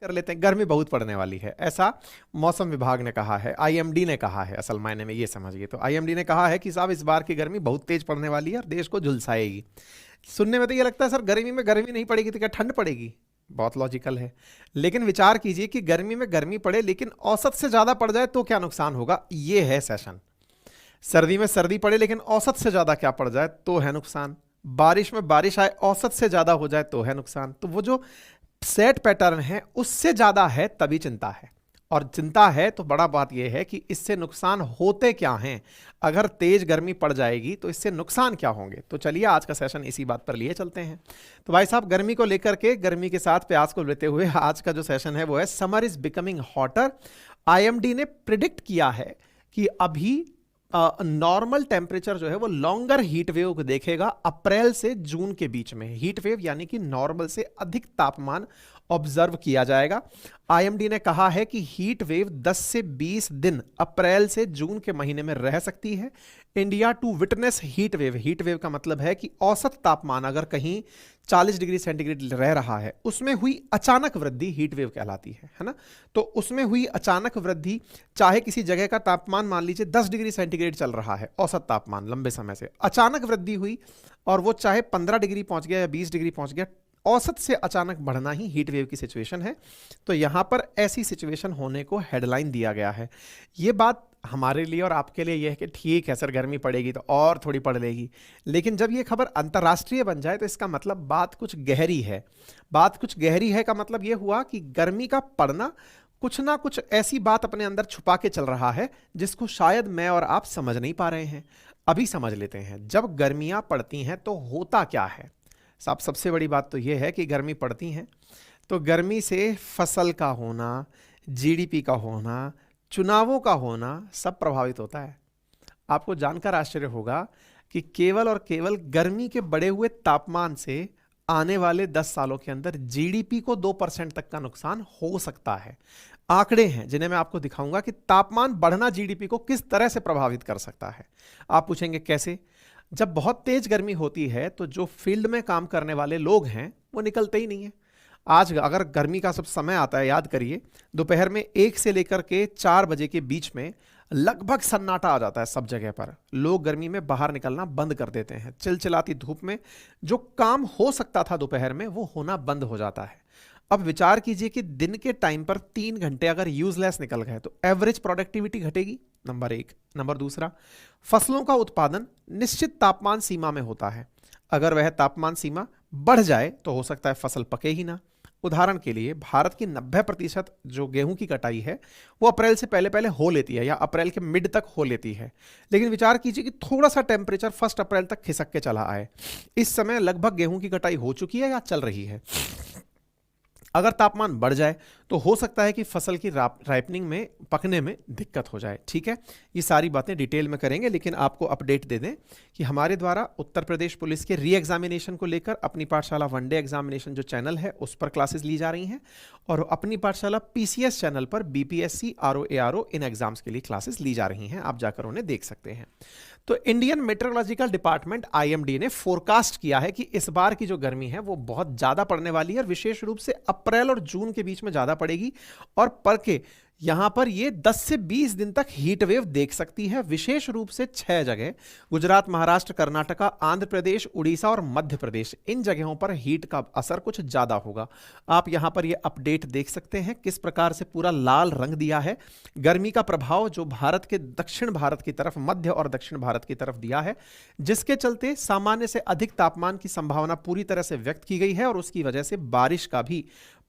कर लेते हैं, गर्मी बहुत पड़ने वाली है, ऐसा मौसम विभाग ने कहा है, आईएमडी ने कहा है, असल मायने में ये समझिए। तो आईएमडी ने कहा है कि साहब इस बार की गर्मी बहुत तेज पड़ने वाली है और देश को झुलसाएगी। सुनने में तो ये लगता है सर गर्मी में गर्मी नहीं पड़ेगी तो क्या ठंड पड़ेगी, बहुत लॉजिकल है। लेकिन विचार कीजिए कि गर्मी में गर्मी पड़े लेकिन औसत से ज्यादा पड़ जाए तो क्या नुकसान होगा, ये है सेशन। सर्दी में सर्दी पड़े लेकिन औसत से ज्यादा क्या पड़ जाए तो है नुकसान। बारिश में बारिश आए औसत से ज्यादा हो जाए तो है नुकसान। तो वो जो सेट पैटर्न है उससे ज्यादा है तभी चिंता है, और चिंता है तो बड़ा बात यह है कि इससे नुकसान होते क्या हैं। अगर तेज गर्मी पड़ जाएगी तो इससे नुकसान क्या होंगे। तो चलिए आज का सेशन इसी बात पर लिए चलते हैं। तो भाई साहब गर्मी को लेकर के, गर्मी के साथ प्यास को लेते हुए आज का जो सेशन है वो है summer is becoming hotter. IMD ने प्रिडिक्ट किया है कि अभी नॉर्मल टेम्परेचर जो है वो लॉन्गर हीट वेव को देखेगा अप्रैल से जून के बीच में। हीट वेव यानी कि नॉर्मल से अधिक तापमान ऑब्जर्व किया जाएगा। आईएमडी ने कहा है कि हीट वेव 10 से 20 दिन अप्रैल से जून के महीने में रह सकती है। India to witness heat wave, heat wave का मतलब है कि औसत तापमान अगर कहीं 40 डिग्री सेंटीग्रेड रह रहा है, उसमें हुई अचानक वृद्धि हीट वेव कहलाती है ना। तो उसमें हुई अचानक वृद्धि, चाहे किसी जगह का तापमान मान लीजिए 10 डिग्री सेंटीग्रेड चल रहा है औसत तापमान लंबे समय से, अचानक वृद्धि हुई और वो चाहे 15 डिग्री पहुंच गया या 20 डिग्री पहुंच गया, औसत से अचानक बढ़ना ही हीट वेव की सिचुएशन है। तो यहां पर ऐसी सिचुएशन होने को हेडलाइन दिया गया है। ये बात हमारे लिए और आपके लिए यह है कि ठीक है सर गर्मी पड़ेगी तो और थोड़ी पड़ लेगी, लेकिन जब ये खबर अंतर्राष्ट्रीय बन जाए तो इसका मतलब बात कुछ गहरी है। बात कुछ गहरी है का मतलब यह हुआ कि गर्मी का पड़ना कुछ ना कुछ ऐसी बात अपने अंदर छुपा के चल रहा है जिसको शायद मैं और आप समझ नहीं पा रहे हैं। अभी समझ लेते हैं। जब गर्मियां पड़ती हैं तो होता क्या है साहब। सबसे बड़ी बात तो यह है कि गर्मी पड़ती हैं तो गर्मी से फसल का होना, जीडीपी का होना, चुनावों का होना सब प्रभावित होता है। आपको जानकर आश्चर्य होगा कि केवल और केवल गर्मी के बढ़े हुए तापमान से आने वाले 10 सालों के अंदर जीडीपी को 2% तक का नुकसान हो सकता है। आंकड़े हैं जिन्हें मैं आपको दिखाऊंगा कि तापमान बढ़ना जीडीपी को किस तरह से प्रभावित कर सकता है। आप पूछेंगे कैसे। जब बहुत तेज गर्मी होती है तो जो फील्ड में काम करने वाले लोग हैं वो निकलते ही नहीं है। आज अगर गर्मी का सब समय आता है, याद करिए दोपहर में 1 से लेकर के 4 बजे के बीच में लगभग सन्नाटा आ जाता है सब जगह पर। लोग गर्मी में बाहर निकलना बंद कर देते हैं। चिलचिलाती धूप में जो काम हो सकता था दोपहर में वो होना बंद हो जाता है। अब विचार कीजिए कि दिन के टाइम पर 3 घंटे अगर यूजलेस निकल गए तो एवरेज प्रोडक्टिविटी घटेगी, नंबर 1। नंबर दूसरा, फसलों का उत्पादन निश्चित तापमान सीमा में होता है। अगर वह तापमान सीमा बढ़ जाए तो हो सकता है फसल पके ही ना। उदाहरण के लिए भारत की 90% जो गेहूं की कटाई है वो अप्रैल से पहले पहले हो लेती है या अप्रैल के मिड तक हो लेती है। लेकिन विचार कीजिए कि थोड़ा सा टेम्परेचर 1 अप्रैल तक खिसक के चला आए। इस समय लगभग गेहूं की कटाई हो चुकी है या चल रही है। अगर तापमान बढ़ जाए तो हो सकता है कि फसल की राइपनिंग में, पकने में दिक्कत हो जाए। ठीक है, ये सारी बातें डिटेल में करेंगे, लेकिन आपको अपडेट दे दें कि हमारे द्वारा उत्तर प्रदेश पुलिस के री एग्जामिनेशन को लेकर अपनी पाठशाला वनडे एग्जामिनेशन जो चैनल है उस पर क्लासेस ली जा रही हैं, और अपनी पाठशाला पीसीएस चैनल पर बीपीएससी आरओ एआरओ इन एग्जाम्स के लिए क्लासेस ली जा रही हैं। आप जाकर उन्हें देख सकते हैं। तो इंडियन मेट्रोलॉजिकल डिपार्टमेंट आईएमडी ने फोरकास्ट किया है कि इस बार की जो गर्मी है वो बहुत ज्यादा पड़ने वाली है, और विशेष रूप से अप्रैल और जून के बीच में ज्यादा पड़ेगी, और पड़ के यहां पर ये 10 से 20 दिन तक हीट वेव देख सकती है। विशेष रूप से 6 जगह, गुजरात, महाराष्ट्र, कर्नाटका, आंध्र प्रदेश, उड़ीसा और मध्य प्रदेश, इन जगहों पर हीट का असर कुछ ज्यादा होगा। आप यहां पर ये अपडेट देख सकते हैं किस प्रकार से पूरा लाल रंग दिया है। गर्मी का प्रभाव जो भारत के दक्षिण भारत की तरफ, मध्य और दक्षिण भारत की तरफ दिया है, जिसके चलते सामान्य से अधिक तापमान की संभावना पूरी तरह से व्यक्त की गई है, और उसकी वजह से बारिश का भी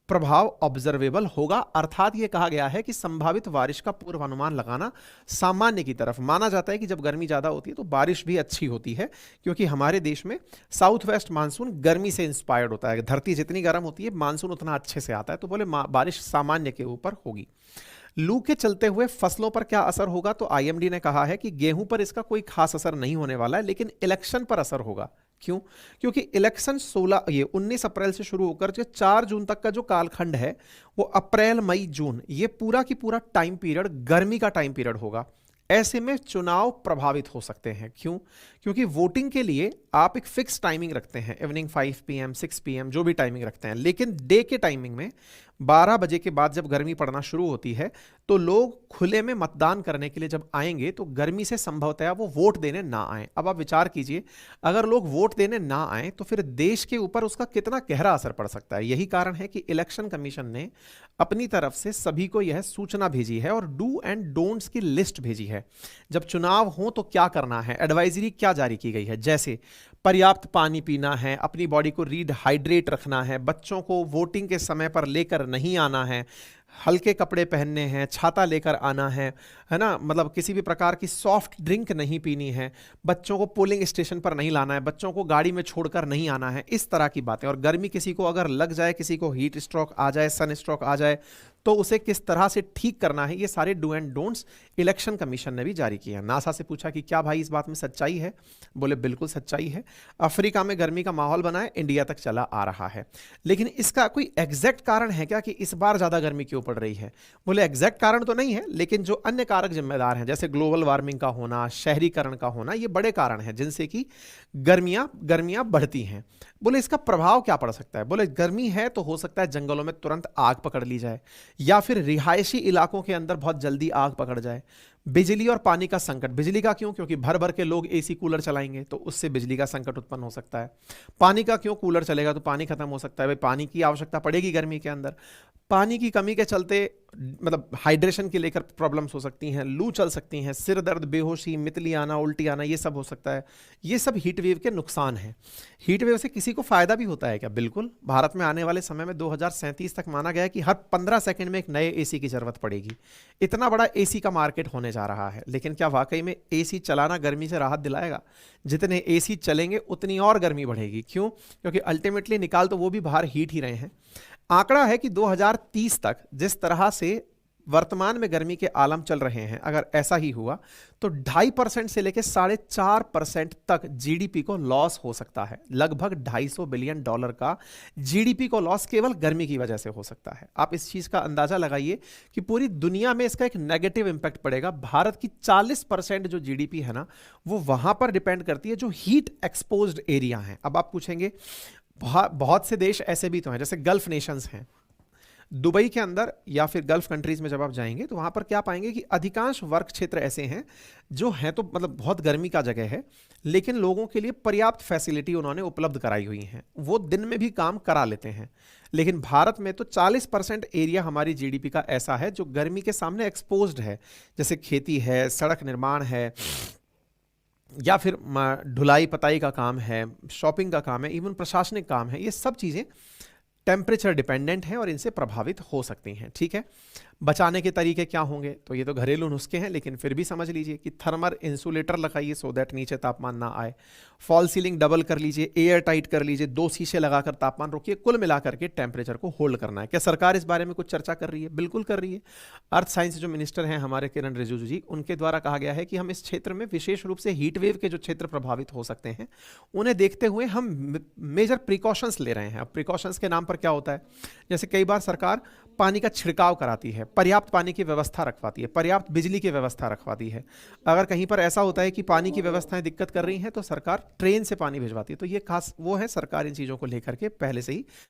प्रभाव ऑब्जर्वेबल होगा। अर्थात यह कहा गया है कि संभावित बारिश का पूर्वानुमान लगाना सामान्य की तरफ। माना जाता है कि जब गर्मी ज्यादा होती है तो बारिश भी अच्छी होती है, क्योंकि हमारे देश में साउथ वेस्ट मानसून गर्मी से इंस्पायर्ड होता है। धरती जितनी गर्म होती है मानसून उतना अच्छे से आता है, तो बोले बारिश सामान्य के ऊपर होगी। लू के चलते हुए फसलों पर क्या असर होगा, तो आईएमडी ने कहा है कि गेहूं पर इसका कोई खास असर नहीं होने वाला है, लेकिन इलेक्शन पर असर होगा। क्यों? क्योंकि इलेक्शन 19 अप्रैल से शुरू होकर जो 4 जून तक का जो कालखंड है वो अप्रैल, मई, जून, ये पूरा की पूरा टाइम पीरियड गर्मी का टाइम पीरियड होगा। ऐसे में चुनाव प्रभावित हो सकते हैं। क्यों? क्योंकि वोटिंग के लिए आप एक फिक्स टाइमिंग रखते हैं, इवनिंग 5 PM 6 PM जो भी टाइमिंग रखते हैं, लेकिन डे के टाइमिंग में 12 बजे के बाद जब गर्मी पड़ना शुरू होती है तो लोग खुले में मतदान करने के लिए जब आएंगे तो गर्मी से संभवतया वो वोट देने ना आए। अब आप विचार कीजिए, अगर लोग वोट देने ना आए तो फिर देश के ऊपर उसका कितना गहरा असर पड़ सकता है। यही कारण है कि इलेक्शन कमीशन ने अपनी तरफ से सभी को यह सूचना भेजी है और डू एंड डोंट्स की लिस्ट भेजी है। जब चुनाव हो तो क्या करना है, एडवाइजरी क्या जारी की गई है, जैसे पर्याप्त पानी पीना है, अपनी बॉडी को रीहाइड्रेट रखना है, बच्चों को वोटिंग के समय पर लेकर नहीं आना है, हल्के कपड़े पहनने हैं, छाता लेकर आना है ना, मतलब किसी भी प्रकार की सॉफ्ट ड्रिंक नहीं पीनी है, बच्चों को पोलिंग स्टेशन पर नहीं लाना है, बच्चों को गाड़ी में छोड़कर नहीं आना है, इस तरह की बातें। और गर्मी किसी को अगर लग जाए, किसी को हीट स्ट्रोक आ जाए, सन स्ट्रोक आ जाए, तो उसे किस तरह से ठीक करना है, ये सारे do and don'ts election commission ने भी जारी किए हैं। नासा से पूछा कि क्या भाई इस बात में सच्चाई है, बोले बिल्कुल सच्चाई है। अफ्रीका में गर्मी का माहौल बना है, इंडिया तक चला आ रहा है, लेकिन इसका कोई एग्जैक्ट कारण है क्या कि इस बार ज्यादा गर्मी क्यों पड़ रही है? बोले एग्जैक्ट कारण तो नहीं है, लेकिन जो अन्य कारक जिम्मेदार हैं, जैसे ग्लोबल वार्मिंग का होना, शहरीकरण का होना, ये बड़े कारण हैं जिनसे कि गर्मियां बढ़ती हैं। बोले इसका प्रभाव क्या पड़ सकता है? बोले गर्मी है तो हो सकता है जंगलों में तुरंत आग पकड़ ली जाए, या फिर रिहायशी इलाकों के अंदर बहुत जल्दी आग पकड़ जाए। बिजली और पानी का संकट, बिजली का क्यों? क्योंकि भर भर के लोग एसी कूलर चलाएंगे तो उससे बिजली का संकट उत्पन्न हो सकता है। पानी का क्यों? कूलर चलेगा तो पानी खत्म हो सकता है, भाई पानी की आवश्यकता पड़ेगी गर्मी के अंदर। पानी की कमी के चलते मतलब हाइड्रेशन के लेकर प्रॉब्लम्स हो सकती हैं, लू चल सकती हैं, सिर दर्द, बेहोशी, मितली आना, उल्टी आना, ये सब हो सकता है। ये सब हीट वेव के नुकसान हैं। हीट वेव से किसी को फायदा भी होता है क्या? बिल्कुल। भारत में आने वाले समय में 2037 तक माना गया है कि हर 15 सेकंड में एक नए एसी की जरूरत पड़ेगी। इतना बड़ा एसी का मार्केट होने जा रहा है। लेकिन क्या वाकई में एसी चलाना गर्मी से राहत दिलाएगा? जितने एसी चलेंगे उतनी और गर्मी बढ़ेगी। क्यों? क्योंकि अल्टीमेटली निकाल तो वो भी बाहर हीट ही रहे हैं। आंकड़ा है कि 2030 तक जिस तरह से वर्तमान में गर्मी के आलम चल रहे हैं, अगर ऐसा ही हुआ तो 2.5% से लेकर 4.5% तक जीडीपी को लॉस हो सकता है। लगभग $250 बिलियन का जीडीपी को लॉस केवल गर्मी की वजह से हो सकता है। आप इस चीज का अंदाजा लगाइए कि पूरी दुनिया में इसका एक नेगेटिव इंपैक्ट पड़ेगा। भारत की 40% जो जीडीपी है ना, वो वहां पर डिपेंड करती है जो हीट एक्सपोज्ड एरिया है। अब आप पूछेंगे बहुत से देश ऐसे भी तो हैं, जैसे गल्फ नेशंस हैं। दुबई के अंदर या फिर गल्फ कंट्रीज में जब आप जाएंगे तो वहां पर क्या पाएंगे कि अधिकांश वर्ग क्षेत्र ऐसे हैं जो हैं तो मतलब बहुत गर्मी का जगह है, लेकिन लोगों के लिए पर्याप्त फैसिलिटी उन्होंने उपलब्ध कराई हुई हैं, वो दिन में भी काम करा लेते हैं। लेकिन भारत में तो 40% एरिया हमारी जीडीपी का ऐसा है जो गर्मी के सामने एक्सपोज्ड है, जैसे खेती है, सड़क निर्माण है, या फिर ढुलाई पताई का काम है, शॉपिंग का काम है, इवन प्रशासनिक काम है। ये सब चीज़ें टेम्परेचर डिपेंडेंट हैं और इनसे प्रभावित हो सकती हैं। ठीक है, बचाने के तरीके क्या होंगे? तो ये तो घरेलू नुस्खे हैं, लेकिन फिर भी समझ लीजिए कि थर्मल इंसुलेटर लगाइए सो दैट नीचे तापमान ना आए। फॉल सीलिंग डबल कर लीजिए, एयर टाइट कर लीजिए, 2 शीशे लगाकर तापमान रोकिए। कुल मिलाकर के टेम्परेचर को होल्ड करना है। क्या सरकार इस बारे में कुछ चर्चा कर रही है? बिल्कुल कर रही है। अर्थ साइंस जो मिनिस्टर हैं हमारे किरण रिजिजू जी, उनके द्वारा कहा गया है कि हम इस क्षेत्र में विशेष रूप से हीट वेव के जो क्षेत्र प्रभावित हो सकते हैं उन्हें देखते हुए हम मेजर प्रिकॉशंस ले रहे हैं। अब प्रिकॉशंस के नाम पर क्या होता है? जैसे कई बार सरकार पानी का छिड़काव कराती है, पर्याप्त पानी की व्यवस्था रखवाती है, पर्याप्त बिजली की व्यवस्था रखवाती है। अगर कहीं पर ऐसा होता है कि पानी की व्यवस्थाएं दिक्कत कर रही हैं तो सरकार ट्रेन से पानी भिजवाती है। तो ये खास वो है, सरकार इन चीज़ों को लेकर के पहले से ही